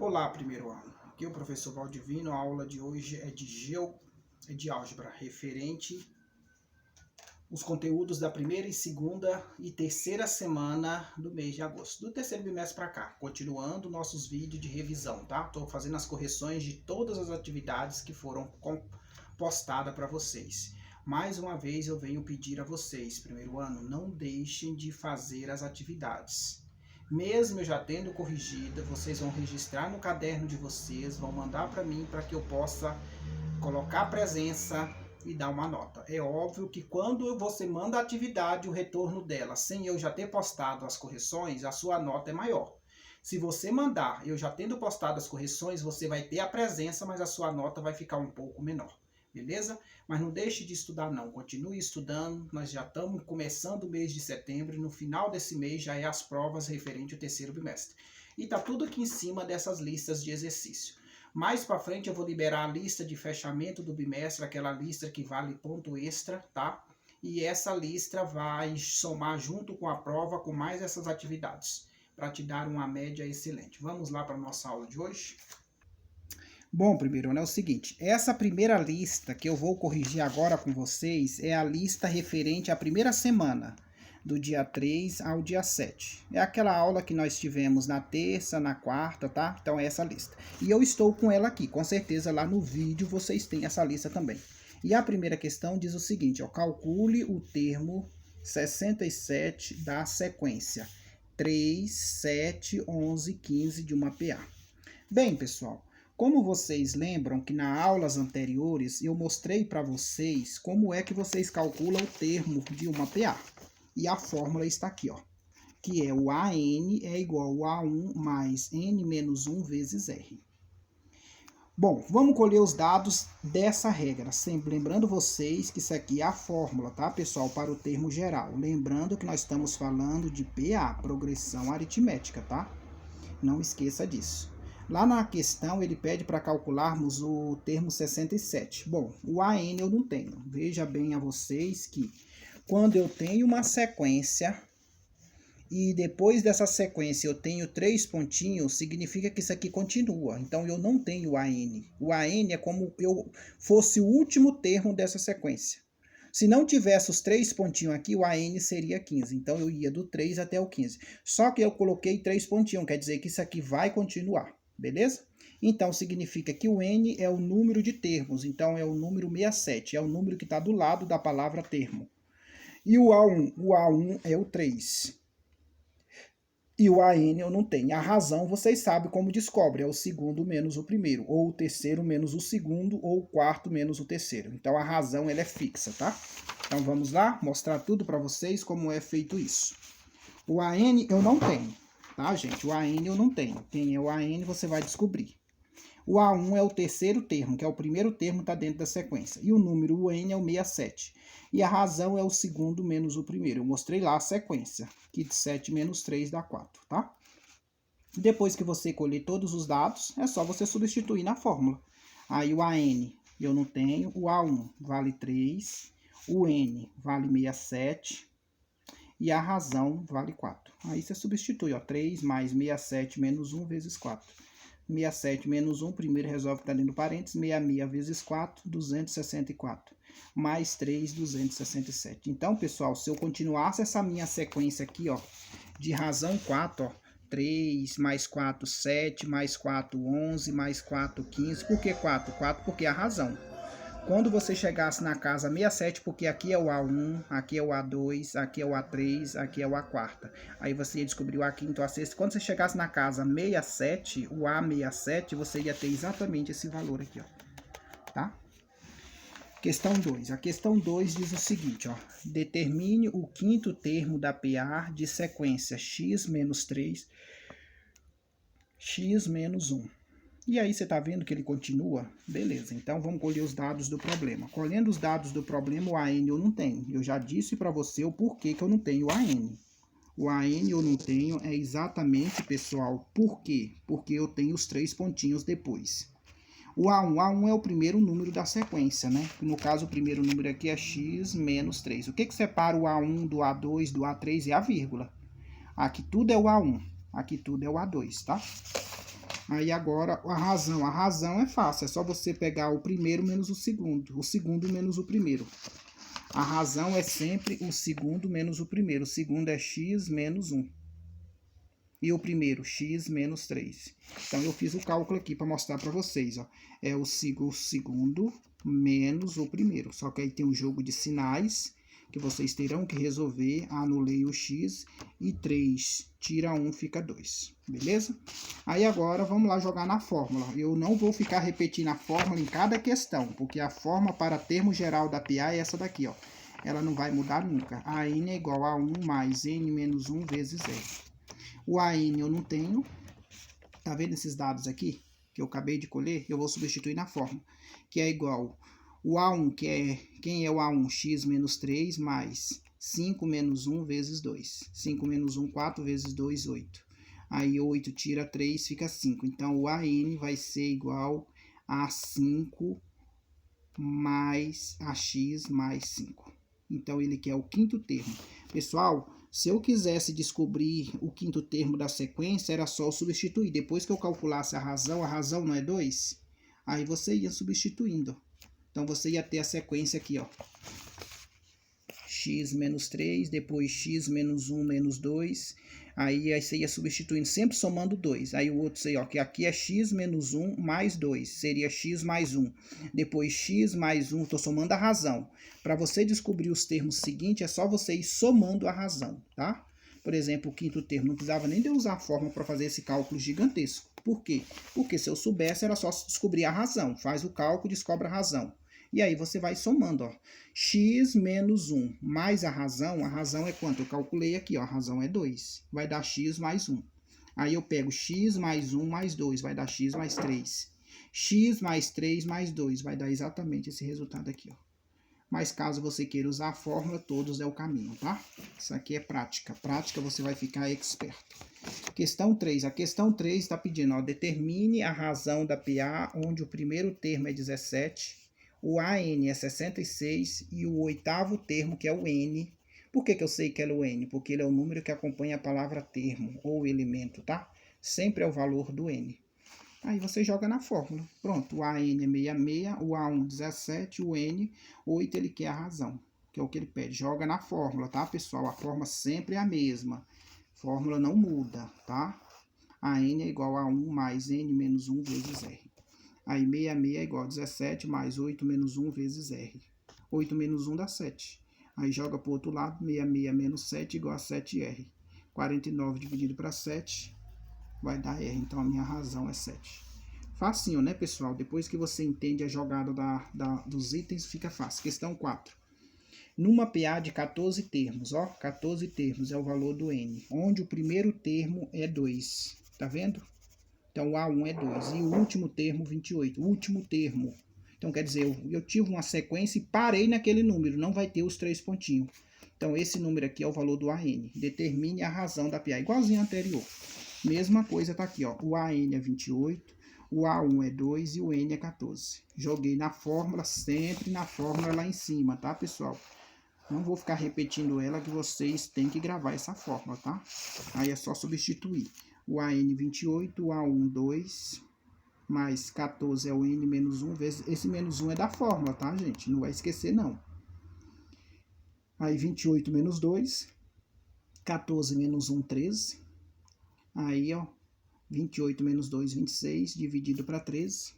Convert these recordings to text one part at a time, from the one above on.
Olá, primeiro ano. Aqui é o professor Valdivino. A aula de hoje é de álgebra, referente os conteúdos da primeira e segunda e terceira semana do mês de agosto, do terceiro bimestre para cá, continuando nossos vídeos de revisão, tá? Estou fazendo as correções de todas as atividades que foram postadas para vocês. Mais uma vez eu venho pedir a vocês, primeiro ano, não deixem de fazer as atividades. Mesmo eu já tendo corrigido, vocês vão registrar no caderno de vocês, vão mandar para mim para que eu possa colocar a presença e dar uma nota. É óbvio que quando você manda a atividade, o retorno dela, sem eu já ter postado as correções, a sua nota é maior. Se você mandar, eu já tendo postado as correções, você vai ter a presença, mas a sua nota vai ficar um pouco menor. Beleza? Mas não deixe de estudar não, continue estudando, nós já estamos começando o mês de setembro e no final desse mês já é as provas referente ao terceiro bimestre. E tá tudo aqui em cima dessas listas de exercício. Mais para frente eu vou liberar a lista de fechamento do bimestre, aquela lista que vale ponto extra, tá? E essa lista vai somar junto com a prova com mais essas atividades, para te dar uma média excelente. Vamos lá para a nossa aula de hoje? Bom, primeiro, é o seguinte, essa primeira lista que eu vou corrigir agora com vocês é a lista referente à primeira semana, do dia 3 ao dia 7. É aquela aula que nós tivemos na terça, na quarta, tá? Então é essa lista. E eu estou com ela aqui, com certeza lá no vídeo vocês têm essa lista também. E a primeira questão diz o seguinte, ó, calcule o termo 67 da sequência 3, 7, 11, 15 de uma PA. Bem, pessoal, como vocês lembram que nas aulas anteriores eu mostrei para vocês como é que vocês calculam o termo de uma PA. E a fórmula está aqui, ó, que é o AN é igual a A1 mais N menos 1 vezes R. Bom, vamos colher os dados dessa regra, sempre lembrando vocês que isso aqui é a fórmula, tá, pessoal, para o termo geral. Lembrando que nós estamos falando de PA, progressão aritmética, tá? Não esqueça disso. Lá na questão, ele pede para calcularmos o termo 67. Bom, o AN eu não tenho. Veja bem a vocês que quando eu tenho uma sequência e depois dessa sequência eu tenho 3 pontinhos, significa que isso aqui continua. Então, eu não tenho o AN. O AN é como eu fosse o último termo dessa sequência. Se não tivesse os 3 pontinhos aqui, o AN seria 15. Então, eu ia do 3 até o 15. Só que eu coloquei 3 pontinhos, quer dizer que isso aqui vai continuar. Beleza? Então, significa que o N é o número de termos. Então, é o número 67. É o número que está do lado da palavra termo. E o A1 é o 3. E o AN eu não tenho. A razão, vocês sabem como descobre. É o segundo menos o primeiro. Ou o terceiro menos o segundo. Ou o quarto menos o terceiro. Então, a razão ela é fixa, tá? Então, vamos lá mostrar tudo para vocês como é feito isso. O AN eu não tenho. Tá, gente? O AN eu não tenho. Quem é o AN você vai descobrir. O A1 é o terceiro termo, que é o primeiro termo que está dentro da sequência. E o número, o N, é o 67. E a razão é o segundo menos o primeiro. Eu mostrei lá a sequência, que de 7 menos 3 dá 4, tá? Depois que você colher todos os dados, é só você substituir na fórmula. Aí o AN eu não tenho, o A1 vale 3, o N vale 67 e a razão vale 4. Aí você substitui, ó, 3 mais 67 menos 1 vezes 4. 67 menos 1, primeiro resolve que está dentro do parênteses, 66 vezes 4, 264. Mais 3, 267. Então, pessoal, se eu continuasse essa minha sequência aqui, ó, de razão 4, ó, 3 mais 4, 7, mais 4, 11, mais 4, 15. Por que 4? 4 porque é a razão. Quando você chegasse na casa 67, porque aqui é o A1, aqui é o A2, aqui é o A3, aqui é o A4. Aí você ia descobrir o A5, o A6. Quando você chegasse na casa 67, o A67, você ia ter exatamente esse valor aqui, ó. Tá? Questão 2. A questão 2 diz o seguinte, ó. Determine o quinto termo da PA de sequência x menos 3, x menos 1. E aí você está vendo que ele continua? Beleza, então vamos colher os dados do problema. Colhendo os dados do problema, o AN eu não tenho. Eu já disse para você o porquê que eu não tenho o AN. O AN eu não tenho é exatamente, pessoal, por quê? Porque eu tenho os 3 pontinhos depois. O A1 é o primeiro número da sequência, né? No caso, o primeiro número aqui é x menos 3. O que separa o A1 do A2, do A3 é a vírgula. Aqui tudo é o A1, aqui tudo é o A2, tá? Aí agora a razão. A razão é fácil, é só você pegar o primeiro menos o segundo menos o primeiro. A razão é sempre o segundo menos o primeiro. O segundo é x menos 1. E o primeiro, x menos 3. Então, eu fiz o cálculo aqui para mostrar para vocês. Ó. É o segundo menos o primeiro. Só que aí tem um jogo de sinais que vocês terão que resolver. Anulei o x e 3 tira 1, fica 2. Beleza? Aí agora vamos lá jogar na fórmula. Eu não vou ficar repetindo a fórmula em cada questão, porque a fórmula para termo geral da PA é essa daqui, ó. Ela não vai mudar nunca. A n é igual a 1 mais n menos 1 vezes r. O AN eu não tenho. Tá vendo esses dados aqui? Que eu acabei de colher? Eu vou substituir na fórmula. Que é igual o A1, que é... Quem é o A1? X menos 3 mais 5 menos 1 vezes 2. 5 menos 1, 4 vezes 2, 8. Aí 8 tira 3, fica 5. Então, o AN vai ser igual a 5 mais a X mais 5. Então, ele quer o quinto termo. Pessoal, se eu quisesse descobrir o quinto termo da sequência, era só eu substituir. Depois que eu calculasse a razão não é 2, aí você ia substituindo. Então, você ia ter a sequência aqui, ó. X menos 3, depois x menos 1 menos 2. Aí você ia substituindo, sempre somando 2. Aí o outro, sei, ó, que aqui é x menos 1 mais 2. Seria x mais 1. Depois x mais 1, estou somando a razão. Para você descobrir os termos seguintes, é só você ir somando a razão, tá? Por exemplo, o quinto termo, não precisava nem de usar a fórmula para fazer esse cálculo gigantesco. Por quê? Porque se eu soubesse, era só descobrir a razão. Faz o cálculo e descobre a razão. E aí você vai somando, ó. X menos 1 mais a razão é quanto? Eu calculei aqui, ó, a razão é 2. Vai dar x mais 1. Aí eu pego x mais 1 mais 2, vai dar x mais 3. X mais 3 mais 2, vai dar exatamente esse resultado aqui, ó. Mas caso você queira usar a fórmula, todos é o caminho, tá? Isso aqui é prática. Prática você vai ficar experto. Questão 3. A questão 3 está pedindo, ó, determine a razão da PA, onde o primeiro termo é 17, o AN é 66 e o oitavo termo, que é o N. Por que eu sei que é o N? Porque ele é o número que acompanha a palavra termo ou elemento, tá? Sempre é o valor do N. Aí você joga na fórmula. Pronto, o AN é 66, o A1 17, o N 8, ele quer a razão, que é o que ele pede. Joga na fórmula, tá, pessoal? A fórmula sempre é a mesma. Fórmula não muda, tá? AN é igual a 1 mais N menos 1 vezes R. Aí 66 é igual a 17 mais 8 menos 1 vezes R. 8 menos 1 dá 7. Aí joga para o outro lado, 66 menos 7 igual a 7R. 49 dividido para 7 vai dar R. Então a minha razão é 7. Facinho, né, pessoal? Depois que você entende a jogada dos itens, fica fácil. Questão 4. Numa PA de 14 termos, ó, 14 termos é o valor do N, onde o primeiro termo é 2. Tá vendo? Então, o A1 é 2. E o último termo, 28. O último termo. Então, quer dizer, eu tive uma sequência e parei naquele número. Não vai ter os 3 pontinhos. Então, esse número aqui é o valor do AN. Determine a razão da PA. Igualzinho ao anterior. Mesma coisa tá aqui, ó. O AN é 28, o A1 é 2 e o N é 14. Joguei na fórmula, sempre na fórmula lá em cima, tá, pessoal? Não vou ficar repetindo ela, que vocês têm que gravar essa fórmula, tá? Aí é só substituir. O AN 28, o A1 2, mais 14 é o N menos 1 vezes... Esse menos 1 é da fórmula, tá, gente? Não vai esquecer, não. Aí 28 menos 2, 14 menos 1, 13. Aí, ó, 28 menos 2, 26, dividido para 13,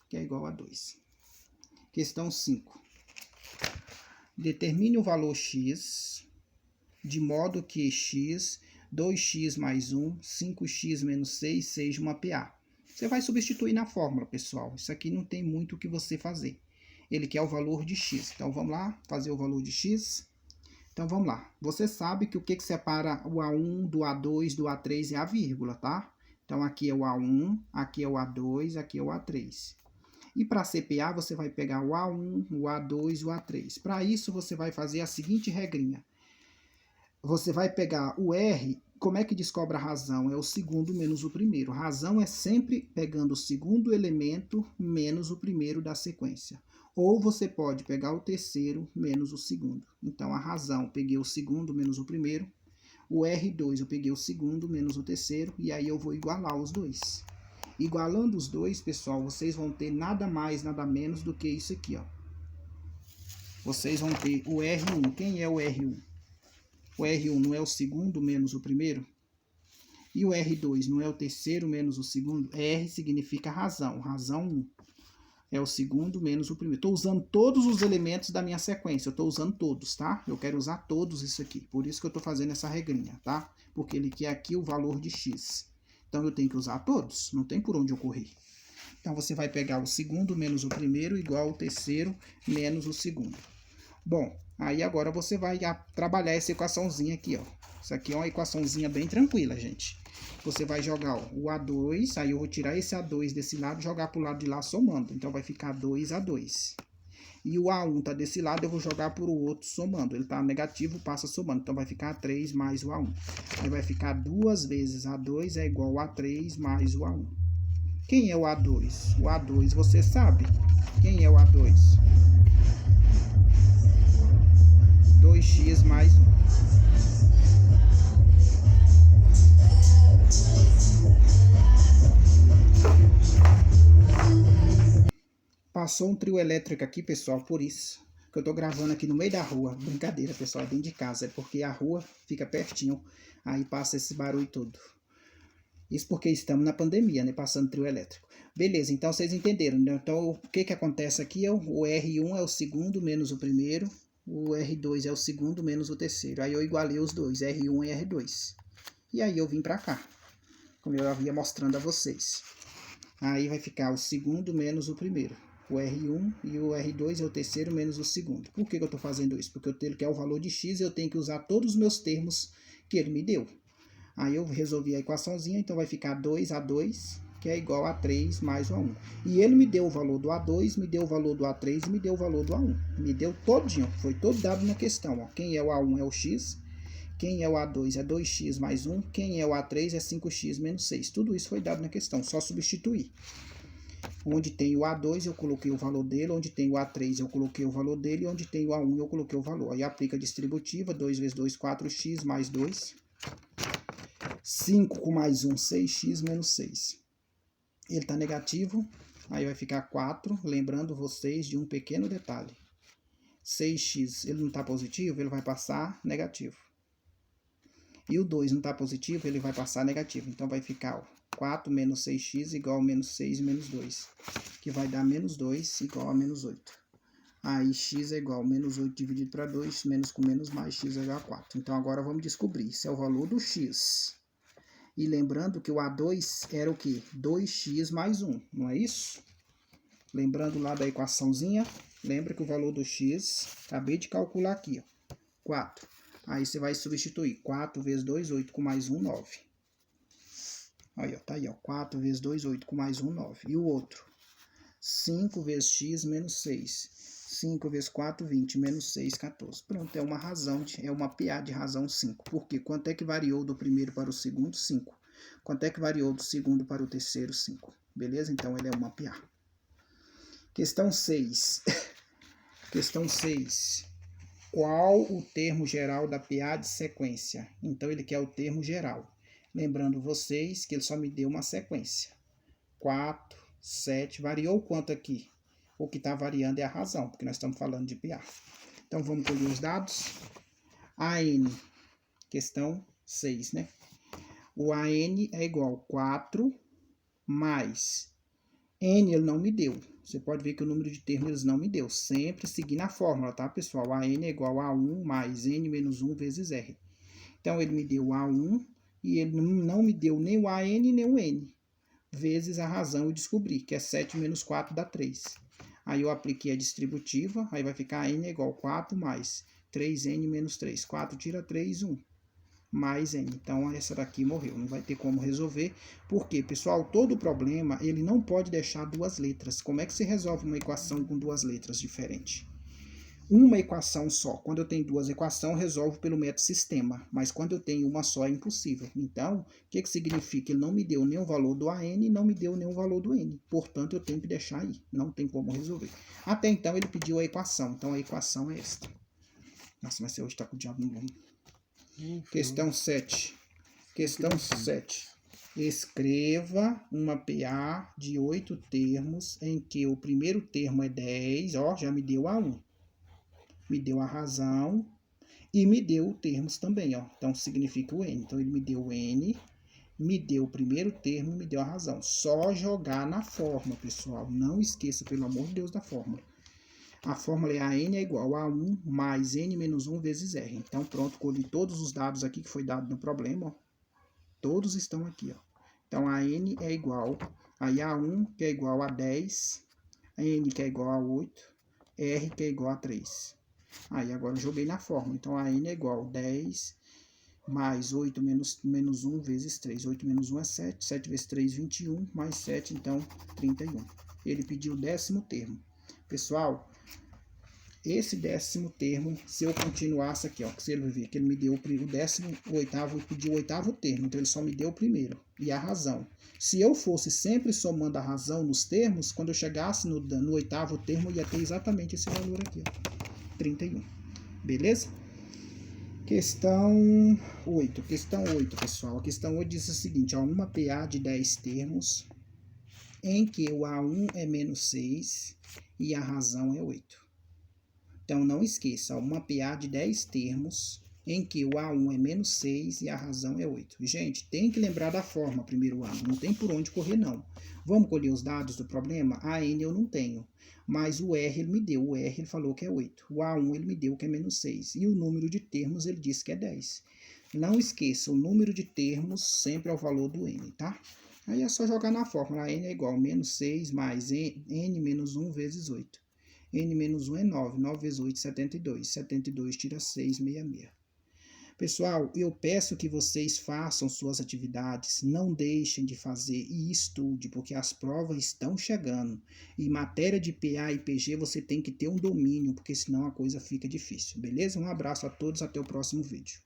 que é igual a 2. Questão 5. Determine o valor x, de modo que x... 2x mais 1, 5x menos 6, seja uma PA. Você vai substituir na fórmula, pessoal. Isso aqui não tem muito o que você fazer. Ele quer o valor de x. Então, vamos lá, fazer o valor de x. Então, vamos lá. Você sabe que o que separa o A1 do A2 do A3 é a vírgula, tá? Então, aqui é o A1, aqui é o A2, aqui é o A3. E para CPA, você vai pegar o A1, o A2 e o A3. Para isso, você vai fazer a seguinte regrinha. Você vai pegar o R, como é que descobre a razão? É o segundo menos o primeiro. Razão é sempre pegando o segundo elemento menos o primeiro da sequência. Ou você pode pegar o terceiro menos o segundo. Então, a razão, peguei o segundo menos o primeiro. O R2, eu peguei o segundo menos o terceiro. E aí eu vou igualar os dois. Igualando os dois, pessoal, vocês vão ter nada mais, nada menos do que isso aqui, ó. Vocês vão ter o R1. Quem é o R1? O R1 não é o segundo menos o primeiro? E o R2 não é o terceiro menos o segundo? R significa razão. Razão 1 é o segundo menos o primeiro. Estou usando todos os elementos da minha sequência. Eu estou usando todos, tá? Eu quero usar todos isso aqui. Por isso que eu estou fazendo essa regrinha, tá? Porque ele quer aqui o valor de x. Então, eu tenho que usar todos. Não tem por onde eu correr. Então, você vai pegar o segundo menos o primeiro igual ao terceiro menos o segundo. Bom, aí agora você vai trabalhar essa equaçãozinha aqui, ó. Isso aqui é uma equaçãozinha bem tranquila, gente. Você vai jogar, ó, o A2, aí eu vou tirar esse A2 desse lado e jogar para o lado de lá somando. Então, vai ficar 2A2. E o A1 tá desse lado, eu vou jogar para o outro somando. Ele tá negativo, passa somando. Então, vai ficar 3 mais o A1. Aí vai ficar 2 vezes A2 é igual a 3 mais o A1. Quem é o A2? O A2 você sabe. Quem é o A2? 2x mais 1. Passou um trio elétrico aqui, pessoal, por isso que eu tô gravando aqui no meio da rua. Brincadeira, pessoal, é dentro de casa. É porque a rua fica pertinho, aí passa esse barulho todo. Isso porque estamos na pandemia, né? Passando trio elétrico. Beleza, então vocês entenderam, né? Então, o que acontece aqui é o R1 é o segundo menos o primeiro. O R2 é o segundo menos o terceiro. Aí eu igualei os dois, R1 e R2. E aí eu vim pra cá, como eu havia mostrando a vocês. Aí vai ficar o segundo menos o primeiro. O R1 e o R2 é o terceiro menos o segundo. Por que eu estou fazendo isso? Porque ele quer o valor de x e eu tenho que usar todos os meus termos que ele me deu. Aí eu resolvi a equaçãozinha, então vai ficar 2A2, que é igual a 3 mais o A1. E ele me deu o valor do A2, me deu o valor do A3 e me deu o valor do A1. Me deu todinho, foi todo dado na questão. Ó. Quem é o A1 é o x, quem é o A2 é 2x mais 1, quem é o A3 é 5x menos 6. Tudo isso foi dado na questão, só substituir. Onde tem o A2 eu coloquei o valor dele, onde tem o A3 eu coloquei o valor dele, e onde tem o A1 eu coloquei o valor. Aí aplica a distributiva, 2 vezes 2, 4x mais 2. 5 com mais 1, 6x menos 6. Ele está negativo, aí vai ficar 4, lembrando vocês de um pequeno detalhe. 6x, ele não está positivo, ele vai passar negativo. E o 2 não está positivo, ele vai passar negativo. Então, vai ficar ó, 4 menos 6x igual a menos 6 menos 2. Que vai dar menos 2 igual a menos 8. Aí, x é igual a menos 8 dividido para 2, menos com menos mais, x é igual a 4. Então, agora vamos descobrir. Isso é o valor do x. E lembrando que o A2 era o quê? 2x mais 1, não é isso? Lembrando lá da equaçãozinha, lembra que o valor do x, acabei de calcular aqui, ó, 4. Aí você vai substituir 4 vezes 2, 8, com mais 1, 9. Aí, ó, tá aí, ó, 4 vezes 2, 8, com mais 1, 9. E o outro? 5 vezes x menos 6. 5 vezes 4, 20, menos 6, 14. Pronto, é uma razão, é uma PA de razão 5. Por quê? Quanto é que variou do primeiro para o segundo? 5. Quanto é que variou do segundo para o terceiro? 5. Beleza? Então, ele é uma PA. Questão 6. Questão 6. Qual o termo geral da PA de sequência? Então, ele quer o termo geral. Lembrando vocês que ele só me deu uma sequência. 4, 7, variou quanto aqui? O que está variando é a razão, porque nós estamos falando de PA. Então, vamos colher os dados. AN, questão 6, né? O AN é igual a 4 mais N, ele não me deu. Você pode ver que o número de termos eles não me deu. Sempre seguindo a fórmula, tá, pessoal? AN é igual a 1 mais N menos 1 vezes R. Então, ele me deu A1 e ele não me deu nem o AN nem o N. Vezes a razão eu descobri, que é 7 menos 4 dá 3. Aí eu apliquei a distributiva, aí vai ficar N é igual a 4 mais 3N menos 3. 4 tira 3, 1. Mais N. Então, essa daqui morreu. Não vai ter como resolver. Por quê? Pessoal, todo problema, ele não pode deixar duas letras. Como é que se resolve uma equação com duas letras diferentes? Uma equação só. Quando eu tenho duas equações, eu resolvo pelo método sistema. Mas quando eu tenho uma só, é impossível. Então, o que significa? Ele não me deu nem o valor do AN, não me deu nem o valor do N. Portanto, eu tenho que deixar aí. Não tem como resolver. Até então, ele pediu a equação. Então, a equação é esta. Nossa, mas você hoje está com o diabo no nome. Questão 7. Questão 7. Escreva uma PA de 8 termos em que o primeiro termo é 10, ó, já me deu A1. Me deu a razão e me deu termos também, ó. Então, significa o N. Então, ele me deu o N, me deu o primeiro termo e me deu a razão. Só jogar na fórmula, pessoal. Não esqueça, pelo amor de Deus, da fórmula. A fórmula é AN é igual a 1 mais N menos 1 vezes R. Então, pronto, colhi todos os dados aqui que foi dado no problema, ó. Todos estão aqui, ó. Então, a N é igual a A1, que é igual a 10, a N, que é igual a 8, R, que é igual a 3. Aí, agora eu joguei na fórmula. Então, a N é igual a 10 mais 8 menos 1 vezes 3. 8 menos 1 é 7. 7 vezes 3, 21. Mais 7, então, 31. Ele pediu o 10º termo. Pessoal, esse 10º termo, se eu continuasse aqui, ó, que você vai ver que ele me deu o 18º e pediu o 8º termo, então ele só me deu o primeiro, e a razão. Se eu fosse sempre somando a razão nos termos, quando eu chegasse no 8º termo, ia ter exatamente esse valor aqui, ó, 31. Beleza? Questão 8. Questão 8, pessoal. A questão 8 diz o seguinte, ó, uma PA de 10 termos, em que o A1 é menos 6 e a razão é 8. Então, não esqueça, uma PA de 10 termos, em que o A1 é menos 6 e a razão é 8. Gente, tem que lembrar da forma, primeiro ano, não tem por onde correr, não. Vamos colher os dados do problema? A N eu não tenho, mas o R ele me deu, o R ele falou que é 8. O A1 ele me deu que é menos 6, e o número de termos ele disse que é 10. Não esqueça, o número de termos sempre é o valor do N, tá? Aí é só jogar na fórmula, a N é igual a menos 6 mais N menos 1 vezes 8. N menos 1 é 9. 9 vezes 8, 72. 72 tira 6, 66. Pessoal, eu peço que vocês façam suas atividades, não deixem de fazer e estude, porque as provas estão chegando. E matéria de PA e PG você tem que ter um domínio, porque senão a coisa fica difícil, beleza? Um abraço a todos, até o próximo vídeo.